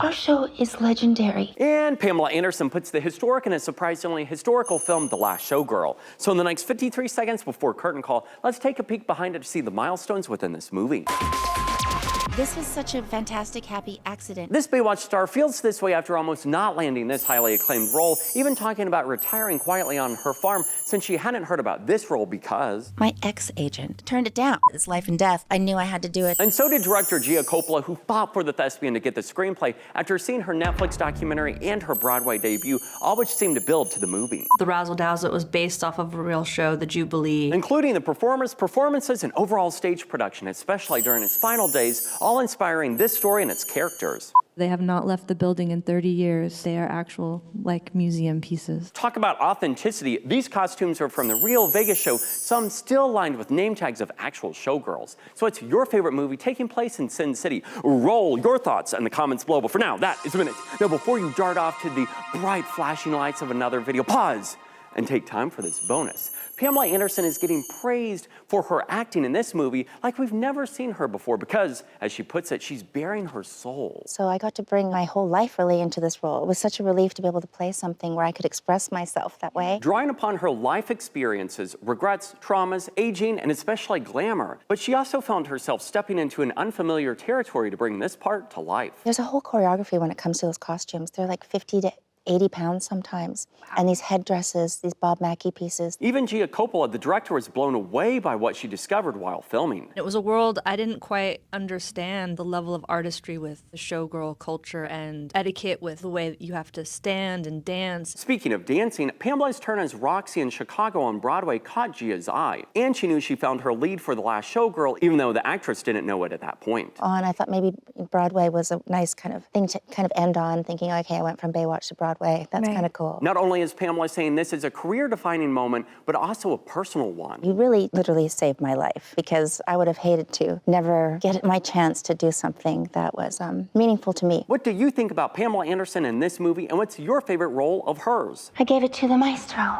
Our show is legendary. And Pamela Anderson puts the historic in a surprisingly historical film, The Last Showgirl. So in the next 53 seconds before curtain call, let's take a peek behind it to see the milestones within this movie. This was such a fantastic, happy accident. This Baywatch star feels this way after almost not landing this highly acclaimed role, even talking about retiring quietly on her farm since she hadn't heard about this role because My ex-agent turned it down. It's life and death. I knew I had to do it. And so did director Gia Coppola, who fought for the thespian to get the screenplay after seeing her Netflix documentary and her Broadway debut, all which seemed to build to the movie. The razzle-dazzle was based off of a real show, The Jubilee. Including the performances, and overall stage production, especially during its final days, all inspiring this story and its characters. They have not left the building in 30 years. They are actual, like, museum pieces. Talk about authenticity. These costumes are from the real Vegas show, some still lined with name tags of actual showgirls. So what's your favorite movie taking place in Sin City? Roll your thoughts in the comments below. But for now, that is a minute. Now, before you dart off to the bright flashing lights of another video, pause and take time for this bonus. Pamela Anderson is getting praised for her acting in this movie like we've never seen her before because, as she puts it, she's bearing her soul. So I got to bring my whole life really into this role. It was such a relief to be able to play something where I could express myself that way. Drawing upon her life experiences, regrets, traumas, aging, and especially glamour. But she also found herself stepping into an unfamiliar territory to bring this part to life. There's a whole choreography when it comes to those costumes. They're like 50 to 80 pounds sometimes. Wow. And these headdresses, these Bob Mackie pieces. Even Gia Coppola, the director, was blown away by what she discovered while filming. It was a world I didn't quite understand, the level of artistry with the showgirl culture and etiquette with the way that you have to stand and dance. Speaking of dancing, Pamela's turn as Roxy in Chicago on Broadway caught Gia's eye. And she knew she found her lead for The Last Showgirl, even though the actress didn't know it at that point. Oh, and I thought maybe Broadway was a nice kind of thing to kind of end on, thinking, okay, I went from Baywatch to Broadway. That's kind of cool. Not only is Pamela saying this is a career-defining moment, but also a personal one. You really, literally saved my life because I would have hated to never get my chance to do something that was meaningful to me. What do you think about Pamela Anderson in this movie, and what's your favorite role of hers? I gave it to the maestro.